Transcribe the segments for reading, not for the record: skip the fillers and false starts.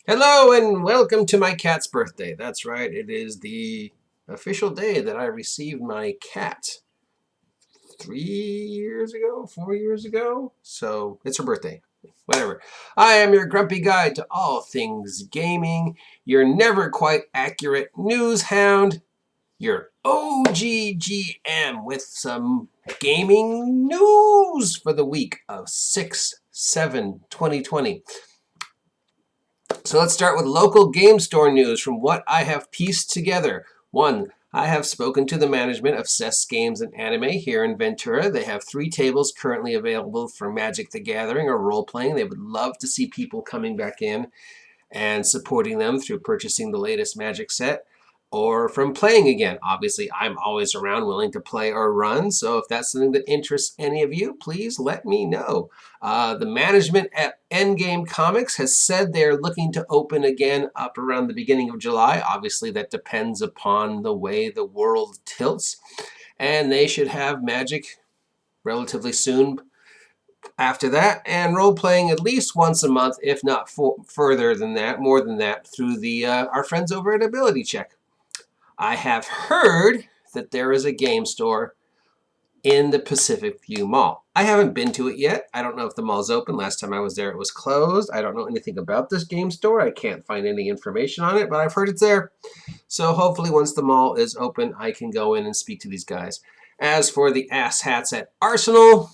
Hello and welcome to my cat's birthday. That's right, it is the official day that I received my cat 3 years ago, 4 years ago. So it's her birthday. Whatever. I am your grumpy guide to all things gaming, your never quite accurate news hound, your OGGM with some gaming news for the week of 6/7/2020. So let's start with local game store news from what I have pieced together. One, I have spoken to the management of Cess Games and Anime here in Ventura. They have 3 tables currently available for Magic the Gathering or role-playing. They would love to see people coming back in and supporting them through purchasing the latest Magic set or from playing again. Obviously, I'm always around willing to play or run, so if that's something that interests any of you, please let me know. The management at Endgame Comics has said they're looking to open again up around the beginning of July. Obviously, that depends upon the way the world tilts, and they should have Magic relatively soon after that, and role-playing at least once a month, if not further than that, more than that, through the our friends over at Ability Check. I have heard that there is a game store in the Pacific View Mall. I haven't been to it yet. I don't know if the mall's open. Last time I was there, it was closed. I don't know anything about this game store. I can't find any information on it, but I've heard it's there. So hopefully once the mall is open, I can go in and speak to these guys. As for the ass hats at Arsenal,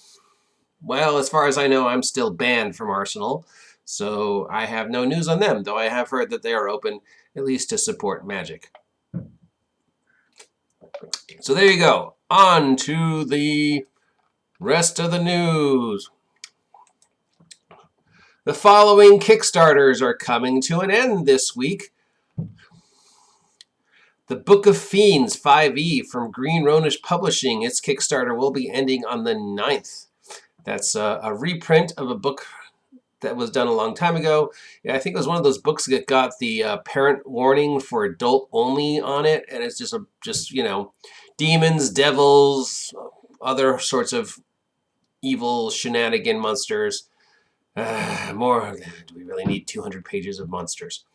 well, as far as I know, I'm still banned from Arsenal, so I have no news on them, though I have heard that they are open, at least to support Magic. So there you go. On to the rest of the news. The following Kickstarters are coming to an end this week. The Book of Fiends 5e from Green Ronish Publishing. Its Kickstarter will be ending on the 9th. That's a reprint of a book that was done a long time ago. Yeah, I think it was one of those books that got the parent warning for adult only on it, and it's just demons, devils, other sorts of evil shenanigan monsters. More, do we really need 200 pages of monsters?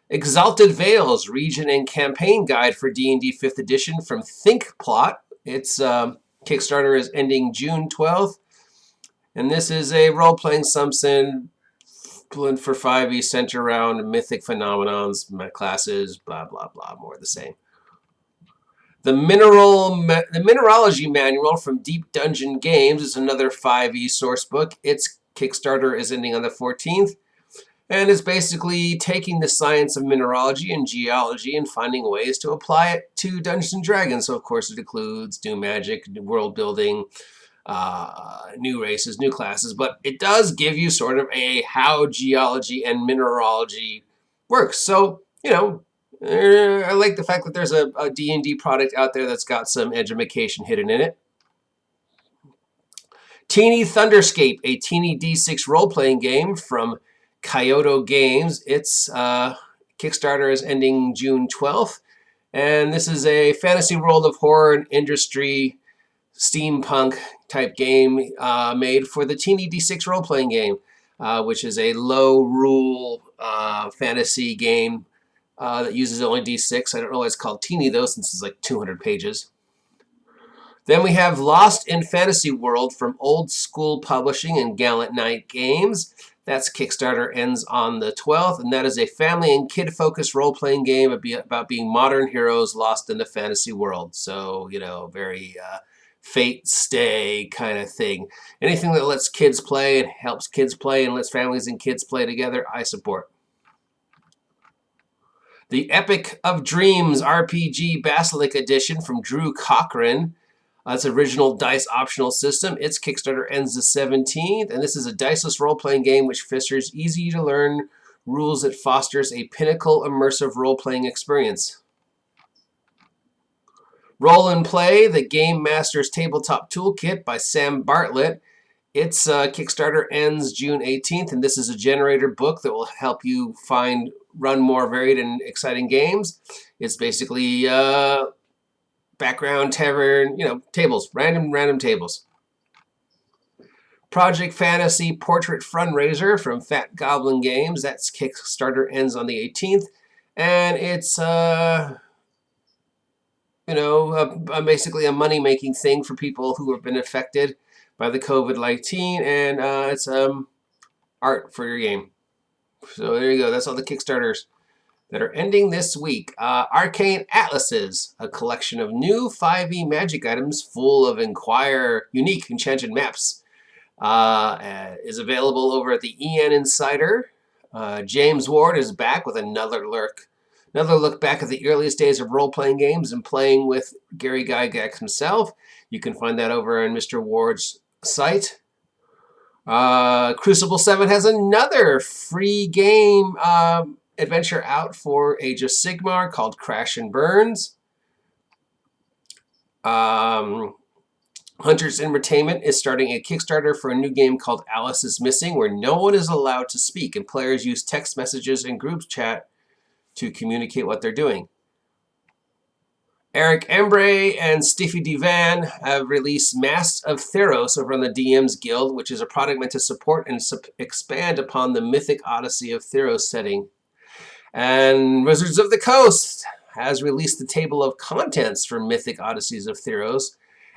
Exalted Veils, Region and Campaign Guide for D&D 5th Edition from ThinkPlot. Its Kickstarter is ending June 12th. And this is a role-playing Sumson for 5e centered around mythic phenomenons, classes, blah, blah, blah, more of the same. The Mineralogy Manual from Deep Dungeon Games is another 5e source book. Its Kickstarter is ending on the 14th. And it's basically taking the science of mineralogy and geology and finding ways to apply it to Dungeons & Dragons. So, of course, it includes new magic, new world building, new races, new classes, but it does give you sort of a how geology and mineralogy works. So, I like the fact that there's a D&D product out there that's got some edumacation hidden in it. Teeny Thunderscape, a Teeny D6 role-playing game from Kyoto Games. Its Kickstarter is ending June 12th, and this is a fantasy world of horror and industry steampunk type game made for the Teeny D6 role-playing game, which is a low rule fantasy game that uses only D6. I don't know why it's called Teeny though, since it's like 200 pages. Then we have Lost in Fantasy World from Old School Publishing and Gallant Knight Games. That's Kickstarter ends on the 12th, and that is a family and kid-focused role-playing game about being modern heroes lost in the fantasy world. So, very fate stay kind of thing. Anything that lets kids play and helps kids play and lets families and kids play together, I support. The Epic of Dreams RPG Basilic Edition from Drew Cochran. It's original dice optional system. Its Kickstarter ends the 17th, and this is a diceless role-playing game which features easy-to-learn rules that fosters a pinnacle immersive role-playing experience. Roll and Play, the Game Master's Tabletop Toolkit by Sam Bartlett. Its Kickstarter ends June 18th, and this is a generator book that will help you run more varied and exciting games. It's basically background tavern, tables, random tables. Project Fantasy Portrait Fundraiser from Fat Goblin Games. That's Kickstarter ends on the 18th. And it's, basically a money-making thing for people who have been affected by the COVID-19. And it's art for your game. So there you go. That's all the Kickstarters that are ending this week. Arcane Atlases, a collection of new 5e magic items full of unique enchanted maps, is available over at the EN Insider. James Ward is back with another look back at the earliest days of role-playing games and playing with Gary Gygax himself. You can find that over on Mr. Ward's site. Crucible 7 has another free game adventure out for Age of Sigmar called Crash and Burns. Hunters Entertainment is starting a Kickstarter for a new game called Alice is Missing, where no one is allowed to speak and players use text messages and group chat to communicate what they're doing. Eric Embray and Stiffy Divan have released Masks of Theros over on the DM's Guild, which is a product meant to support and expand upon the mythic Odyssey of Theros setting. And Wizards of the Coast has released the table of contents for Mythic Odysseys of Theros.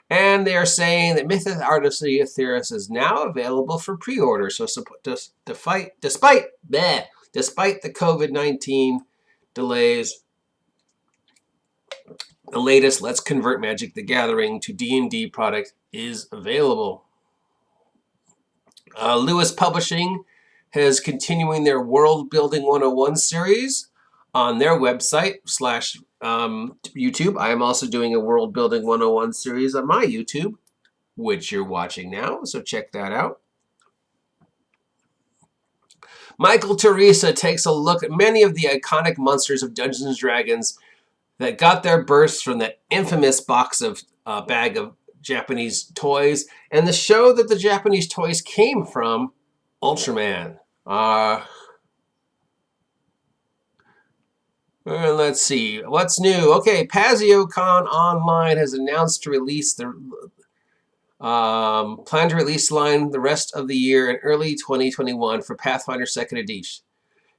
And they are saying that Mythic Odyssey of Theros is now available for pre-order. So despite the COVID-19 delays, the latest Let's Convert Magic the Gathering to D&D product is available. Lewis Publishing is continuing their World Building 101 series on their website / YouTube. I am also doing a World Building 101 series on my YouTube, which you're watching now, so check that out. Michael Teresa takes a look at many of the iconic monsters of Dungeons & Dragons that got their births from that infamous bag of Japanese toys, and the show that the Japanese toys came from, Ultraman. Let's see, what's new? Okay, PaizoCon Online has announced to release plan to release line the rest of the year in early 2021 for Pathfinder 2nd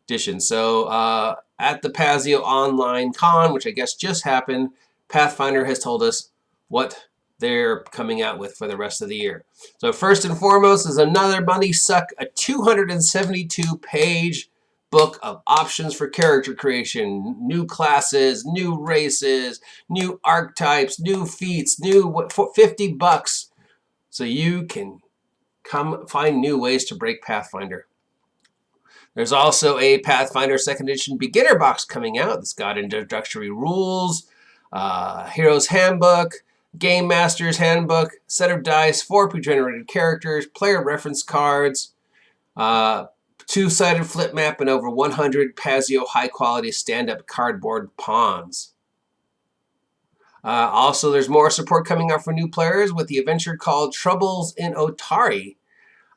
Edition. So at the Pazio Online Con, which I guess just happened, Pathfinder has told us what they're coming out with for the rest of the year. So first and foremost is another money suck, a 272-page book of options for character creation, new classes, new races, new archetypes, new feats, new $50, so you can come find new ways to break Pathfinder. There's also a Pathfinder 2nd Edition beginner box coming out. It's got introductory rules, Hero's Handbook, Game Master's Handbook, set of dice, 4 pre-generated characters, player reference cards, 2-sided flip map, and over 100 Pazio high-quality stand-up cardboard pawns. Also, there's more support coming out for new players with the adventure called Troubles in Otari,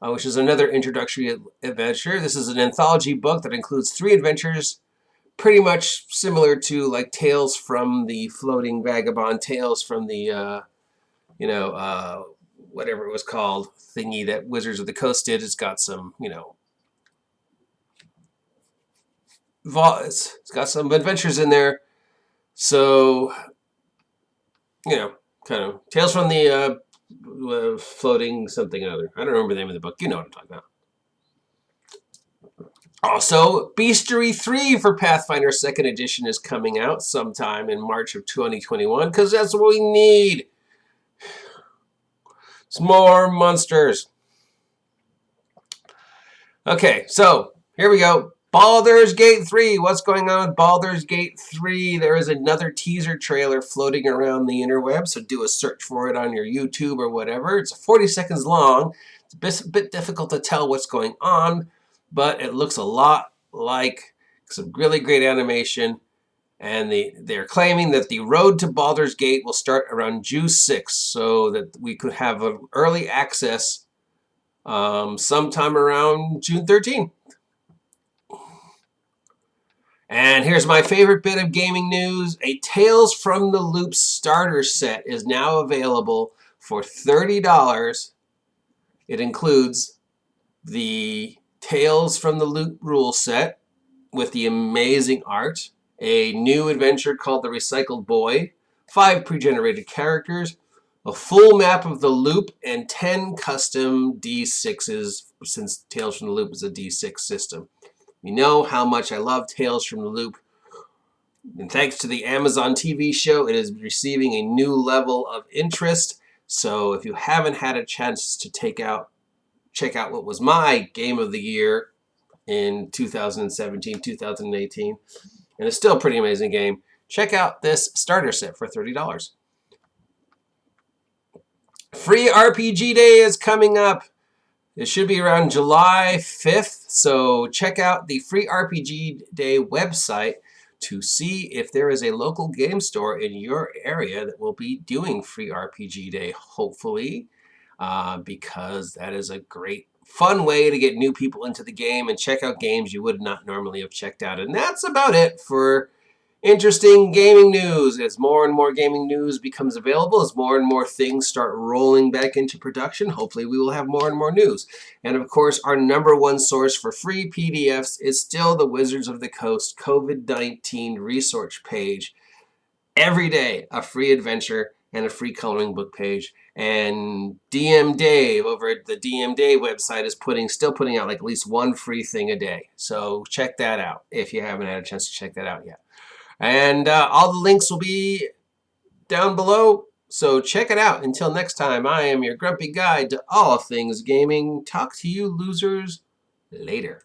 which is another introductory adventure. This is an anthology book that includes 3 adventures, pretty much similar to like Tales from the Floating Vagabond, Tales from the, whatever it was called, thingy that Wizards of the Coast did. It's got some, it's got some adventures in there. So, kind of Tales from the Floating something or other. I don't remember the name of the book. You know what I'm talking about. Also, Beastery 3 for Pathfinder 2nd Edition is coming out sometime in March of 2021, because that's what we need. It's more monsters. Okay, so here we go. Baldur's Gate 3. What's going on with Baldur's Gate 3? There is another teaser trailer floating around the interweb, so do a search for it on your YouTube or whatever. It's 40 seconds long. It's a bit difficult to tell what's going on, but it looks a lot like some really great animation. And they're claiming that the road to Baldur's Gate will start around June 6th, so that we could have an early access sometime around June 13th. And here's my favorite bit of gaming news. A Tales from the Loop starter set is now available for $30 It includes the Tales from the Loop rule set with the amazing art, a new adventure called The Recycled Boy, 5 pre-generated characters, a full map of the loop, and 10 custom D6s, since Tales from the Loop is a D6 system. You know how much I love Tales from the Loop. And thanks to the Amazon TV show, it is receiving a new level of interest. So if you haven't had a chance to check out what was my game of the year in 2017, 2018, and it's still a pretty amazing game, check out this starter set for $30. Free RPG Day is coming up. It should be around July 5th, so check out the Free RPG Day website to see if there is a local game store in your area that will be doing Free RPG Day, hopefully, because that is a great, fun way to get new people into the game and check out games you would not normally have checked out. And that's about it for interesting gaming news. As more and more gaming news becomes available, as more and more things start rolling back into production, hopefully we will have more and more news. And of course, our #1 source for free PDFs is still the Wizards of the Coast COVID-19 resource page. Every day, a free adventure and a free coloring book page. And DM Dave over at the DM Dave website is still putting out like at least one free thing a day. So check that out if you haven't had a chance to check that out yet. And all the links will be down below, so check it out. Until next time, I am your grumpy guide to all things gaming. Talk to you losers later.